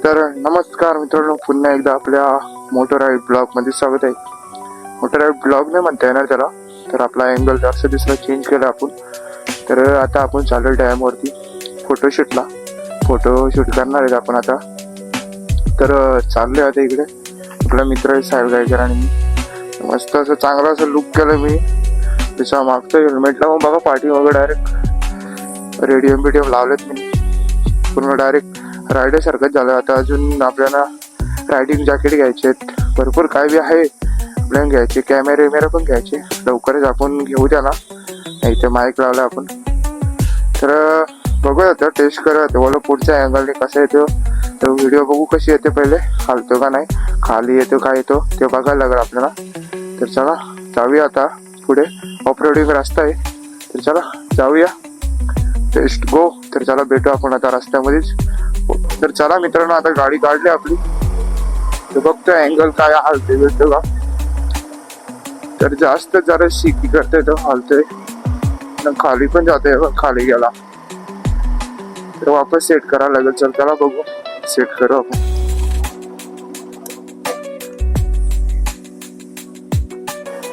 तर नमस्कार मित्रांनो, पुन्हा एकदा आपल्या मोटर राईड ब्लॉग मध्ये स्वागत आहे. मोटर राईड ब्लॉग नाही म्हणता येणार त्याला, तर आपला अँगल जास्त दिसला चेंज केला आपण. तर आता आपण चालू डॅम वरती फोटोशूटला फोटोशूट करणार आहेत आपण आता. तर चाललोय आता इकडे. आपला मित्र आहे साहेब गायकर आणि मी. मस्त असं चांगला असं लुक केलं मी. त्याच्या मागचं हेल्मेटला मग बघा पाठी वगैरे डायरेक्ट रेडियम लावलेत मी. पूर्ण डायरेक्ट रायडर सारखंच झालं. आता अजून आपल्याला रायडिंग जॅकेट घ्यायचे आहेत, भरपूर काय बी आहे आपल्याला घ्यायचे. कॅमेरे पण घ्यायचे लवकरच आपण घेऊ त्याला. इथे माईक लावला आपण. तर बघूया आता, टेस्ट करूया बोला पुढच्या अँगलने कसं येतो. तर व्हिडिओ बघू कशी येते, पहिले हालतो का नाही, खाली येतो का येतो ते बघायला लागेल आपल्याला. तर चला जाऊया आता पुढे. ऑफ रोडिंग रस्ता आहे, तर चला जाऊया. टेस्ट गो. तर चला भेटू आपण आता रस्त्यामध्येच. तर चला मित्रांनो, आता गाडी काढली आपली. तर बघतो अँगल काय हालते भेटतो का. तर जास्त जरा शिकी करते तो हालतोय, खाली पण जाते. खाली गेला तर वापस सेट करायला लागेल. चल त्याला बघू, सेट करू आपण.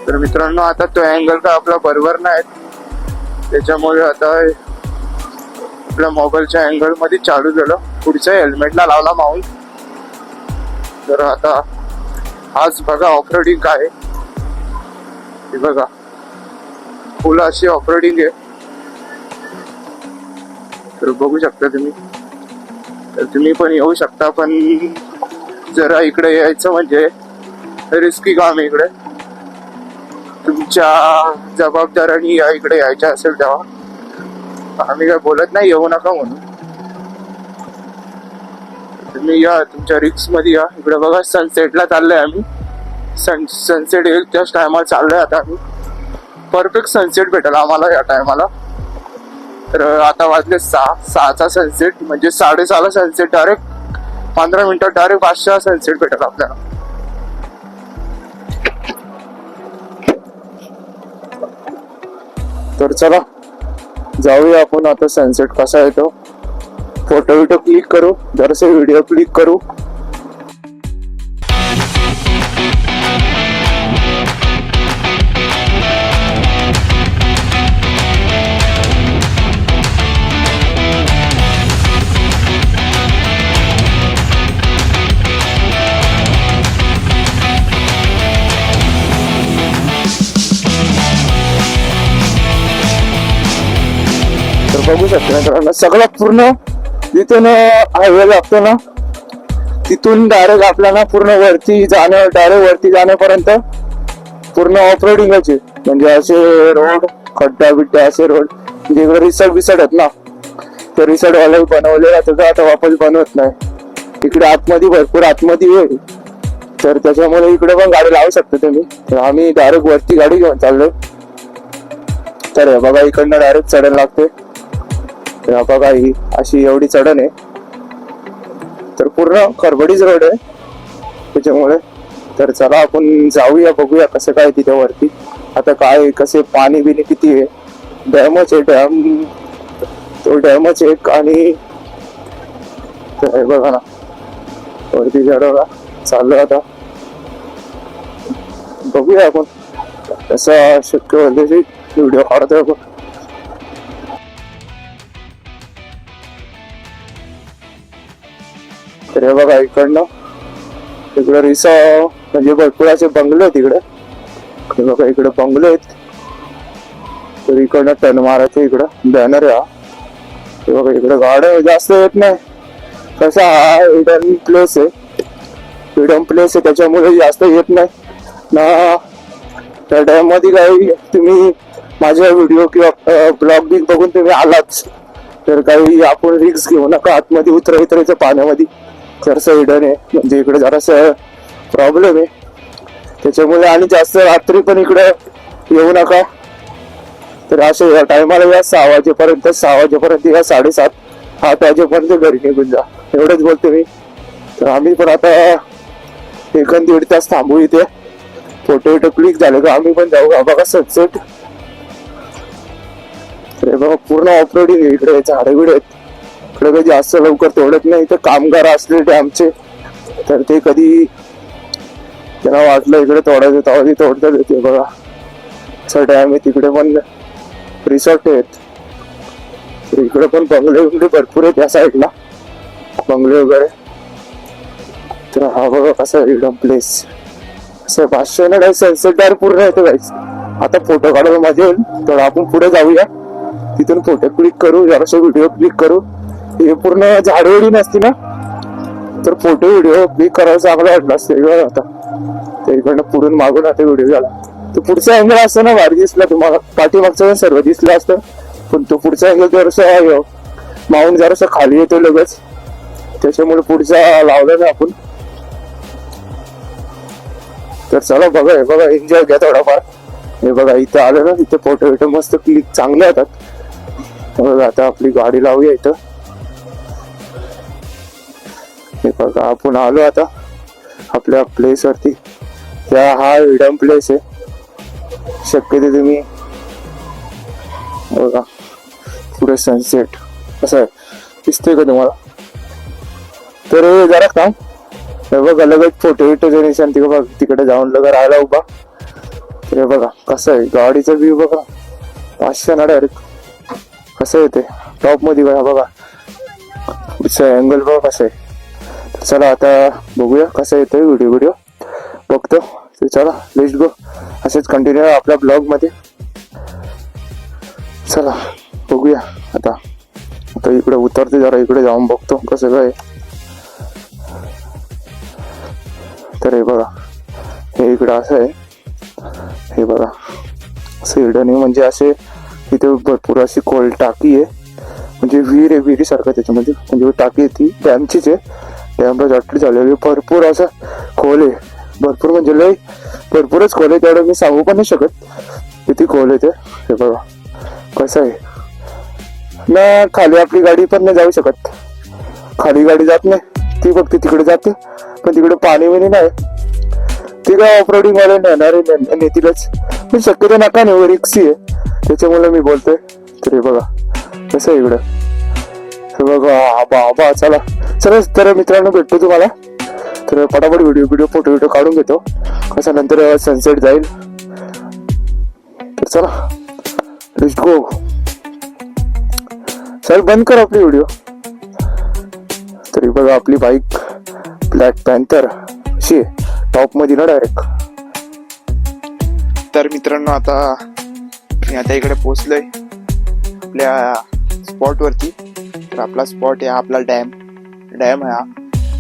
तर मित्रांनो, आता तो अँगल का आपला बरोबर नाही, त्याच्यामुळे आता आपल्या मोबाईलच्या अँगल मध्ये चालू झालं. पुढच्या हेल्मेटला लावला माऊंट. तर आता आज बघा ऑफरोडिंग काय आहे बघा. फुल अशी ऑफरोडिंग आहे. तर बघू शकता तुम्ही. तर तुम्ही पण येऊ शकता, पण जरा इकडे यायचं म्हणजे रिस्की काम आहे. इकडे तुमच्या जबाबदारीने या इकडे यायच्या असेल तेव्हा. आम्ही काय बोलत नाही येऊ नका म्हणून. तुम्ही या, तुमच्या रिक्स मध्ये या. इकडे बघा सनसेटला चाललोय आम्ही. सनसेट येईल त्याच टायमाला चाललोय आता आम्ही. परफेक्ट सनसेट भेटेल आम्हाला या टायमाला. तर आता वाजले 6चा सनसेट, म्हणजे 6:30ला सनसेट. डायरेक्ट 15 मिनिटात डायरेक्ट 5चा सनसेट भेटेल आपल्याला. तर चला जाऊया आपण आता. सनसेट कसा येतो फोटो क्लिक करू, जरासे व्हिडिओ क्लिक करू. बघू शकतो मित्रांनो, सगळं पूर्ण जिथून हायवे लागतो ना, तिथून डायरेक्ट आपल्याला पूर्ण वरती जाणं, डायरेक्ट वरती जाण्यापर्यंत पूर्ण ऑफ रोडिंगच आहे. म्हणजे असे रोड, खड्डा बिड्डा असे रोड. म्हणजे इकडे रिसॉर्ट आहेत ना, तर रिसॉर्ट वाले बनवले आता वापस बनवत नाही. इकडे आतमध्ये भरपूर आतमध्ये आहे, तर त्याच्यामुळे इकडे पण गाडी लावू शकतो तुम्ही. तर आम्ही डायरेक्ट वरती गाडी घेऊन चाललोय. तर बघा इकडनं डायरेक्ट चढण लागते. तर बघा ही अशी एवढी चढण आहे. तर पूर्ण खरबडीच रोड आहे त्याच्यामुळे. तर चला आपण जाऊया, बघूया कसं काय तिथे वरती. आता काय कसे पाणी बिनी किती आहे. डॅमच आहे, तो डॅमच एक. आणि बघा ना वरती चढवला चाललो आता. बघूया आपण कसं शक्य होईल व्हिडिओ काढतोय आपण. तर हे बघा इकडनं इकडे म्हणजे भरपूर असे बंगले आहेत इकडे. बघा इकडे बंगले आहेत. तर इकडनं टर्न मारायचं. इकडं बॅनर आहे हा. बघा इकडे गाड्या जास्त येत नाही. कसा हा हिडन प्लेस आहे, त्याच्यामुळे जास्त येत नाही ना. त्या डॅम मध्ये काही तुम्ही माझ्या व्हिडिओ किंवा ब्लॉग बिग बघून तुम्ही आलाच तर काही आपण रिक्स घेऊ नका. आतमध्ये उतरायचं पाण्यामध्ये. जरासं हिडन आहे, म्हणजे इकडे जरासं प्रॉब्लेम आहे त्याच्यामुळे. आणि जास्त रात्री पण इकडे येऊ नका. तर असे या टायमाला या 6 वाजेपर्यंत या 7:30-8 वाजेपर्यंत घरी निघून जा, एवढंच बोलतो मी. तर आम्ही पण आता 1-1.5 तास थांबू इथे. फोटो क्लिक झाले का आम्ही पण जाऊ. बघा सनसेट. तर बघा पूर्ण ऑफ रोडिंग इकडे, झाडे बिडे आहेत. इकडे काही जास्त लवकर तोडत नाही. तर कामगार असले डॅमचे तर ते कधी त्यांना वाटलं इकडे तोडायचं तेव्हा ते तोडतात येते. बघा असा डॅम आहे. तिकडे पण रिसॉर्ट आहेत. तर इकडे पण बंगले वगैरे भरपूर आहेत या साईडला, बंगले वगैरे. तर हा बघा कसा एकदम प्लेस असं 500 ना सनसेट डायरेक्ट पूर्ण येतो गाईस. आता फोटो काढायला मजा येईल. तर आपण पुढे जाऊया, तिथून फोटो क्लिक करू, जरासं व्हिडिओ क्लिक करू. हे पूर्ण झाडवडी नसती ना तर फोटो व्हिडिओ क्लिक करायला चांगलं वाटलं असतं. आता तर इकडनं पुढून मागून आता व्हिडिओ झाला. तो पुढचा अँगल असतो ना भारी दिसला तुम्हाला, पाठीमागचं सर्व दिसलं असतं. पण तो पुढचा अँगल जरासं माउंट जरासं खाली येतो लगेच, त्याच्यामुळे पुढचा लावला ना आपण. तर चला बघा, हे बघा एन्जॉय घ्या थोडाफार. हे बघा इथं आलं ना, तिथे फोटो विटो मस्त क्लिक चांगले येतात. बघा आता आपली गाडी लावूया इथं. हे बघा आपण आलो आता आपल्या प्लेस वरती. हा हिडन प्लेस आहे. शक्यतो तुम्ही बघा पुढे सनसेट कसं आहे दिसतोय का तुम्हाला. तर जरा काम हे बघा लगेच फोटो विटोचे निशाण तिकडे जाऊन लगेच राहायला उभा. तर हे बघा कसं आहे गाडीचा व्ह्यू बघा, 500 ना डायरेक्ट कसं येते टॉप मध्ये. बघा पुढचा अँगल बघा कसं आहे. चला आता बघूया कसं येतोय व्हिडिओ बघतो. तर चला लेट्स गो, असेच कंटिन्यू आपल्या ब्लॉग मध्ये. चला बघूया आता. आता इकडे उतरते, जरा इकडे जाऊन बघतो कसं काय. तर हे बघा हे इकडं असं आहे. हे बघा असं हिडन आहे, म्हणजे असे इथे भरपूर अशी खोल टाकी आहे, म्हणजे विहीर आहे विहिरीसारखं त्याच्यामध्ये. म्हणजे टाकी आहे ती डॅमचीच आहे. डॅमला जॉटली झालेली भरपूर असं खोल आहे. भरपूर म्हणजे लय भरपूरच खोल आहे. तेवढं मी सांगू पण नाही शकत किती खोल आहे ते. हे बघा कसं आहे ना, खाली आपली गाडी पण नाही जाऊ शकत. खाली गाडी जात नाही, ती फक्त तिकडे जाते. पण तिकडे पाणी बिणी नाही. ती काय ऑफरोडिंग वाले नेतीलच, पण शक्यतो नका नाही, रिक्सी आहे त्याच्यामुळे मी बोलतोय. तर हे बघा कसं आहे इकडं. हे बघा आबा चला चला. तर मित्रांनो भेटतो तुम्हाला. तर पटापट व्हिडिओ फोटो काढून घेतो, कसा नंतर सनसेट जाईल. तर चला लेट्स गो. चल बंद कर आपली व्हिडिओ. तरी बघा आपली बाईक ब्लॅक पॅन्थर अशी टॉप मध्ये ना डायरेक्ट. तर मित्रांनो आता मी इकडे पोहोचलोय आपल्या स्पॉट वरती. तर आपला स्पॉट आहे आपला डॅम आहे हा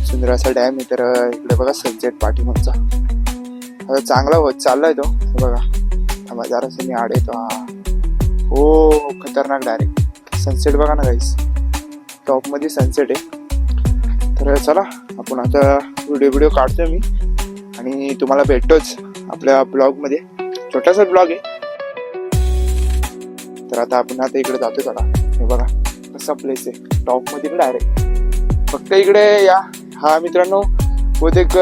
सुंदर असा डॅम आहे. तर इकडे बघा सनसेट पाठीमागचा आता चांगला होत चाललाय तो. बघा थांबा जरासं मी आड येतो. हो खतरनाक डायरेक्ट सनसेट बघा ना गाईस, टॉप मध्ये सनसेट आहे. तर चला आपण आता व्हिडिओ काढतोय मी आणि तुम्हाला भेटतोच आपल्या ब्लॉग मध्ये. छोटासा ब्लॉग आहे. तर आता आपण इकडे जातो. चला हे बघा कसा प्लेस आहे टॉप मध्ये डायरेक्ट. फक्त इकडे या हा मित्रांनो बहुतेक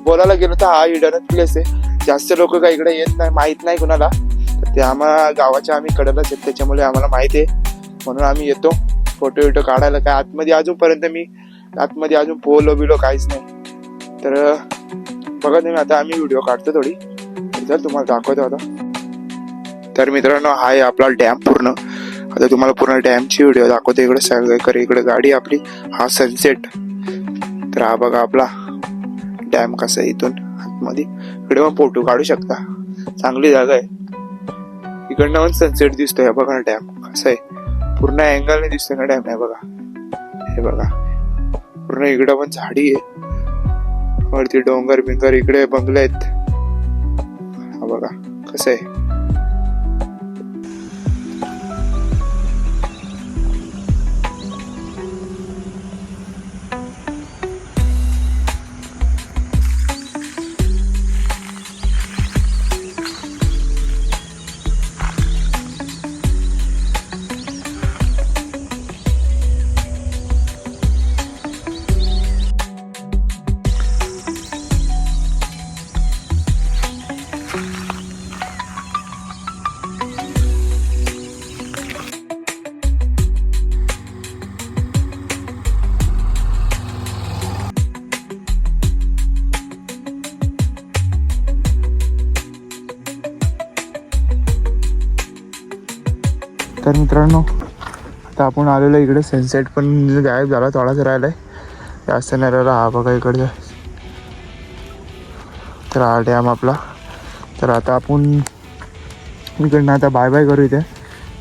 बोलायला गेलो तर हा हिडन प्लेस आहे. जास्त लोक काही इकडे येत नाही, माहित नाही कुणाला. तर ते आम्हाला गावाच्या आम्ही कडेलाच आहेत, त्याच्यामुळे आम्हाला माहिती आहे म्हणून आम्ही येतो फोटो काढायला. काय आतमध्ये अजूनपर्यंत मी आतमध्ये अजून पोलो बिलो काहीच नाही. तर बघा तुम्ही आता आम्ही व्हिडिओ काढतो थोडी. तर तुम्हाला दाखवतो आता. तर मित्रांनो हा आहे आपला डॅम पूर्ण. आता तुम्हाला पूर्ण डॅमची व्हिडिओ दाखवतो. इकडे सगळीकडे इकडे गाडी आपली, हा सनसेट. तर हा बघा आपला डॅम कसा आहे इथून आतमध्ये. इकडे पण फोटो काढू शकता, चांगली जागा आहे. इकडनं पण सनसेट दिसतोय. बघा डॅम कसा आहे, पूर्ण अँगलने दिसतोय ना डॅम आहे बघा. हे बघा पूर्ण इकडं पण झाडी आहे, वरती डोंगर बिंगर, इकडे बंगले आहेत. हा बघा कसं आहे. तर मित्रांनो आता आपण आलेलो इकडे. सनसेट पण गायब झाला, थोडाच राहिला आहे, जास्त नाही राहिला. हा बघा इकडचा. तर हा डॅम आपला. तर आता आपण इकडनं आता बाय बाय करू इथे.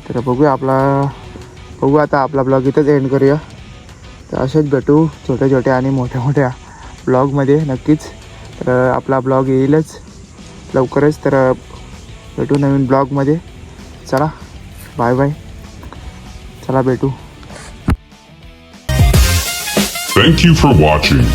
तर बघू आता आपला ब्लॉग इथंच एंड करूया. तर असेच भेटू छोट्या छोट्या आणि मोठ्या मोठ्या ब्लॉगमध्ये नक्कीच. तर आपला ब्लॉग येईलच लवकरच. तर भेटू नवीन ब्लॉगमध्ये. चला बाय बाय. चला भेटू. Thank you for watching.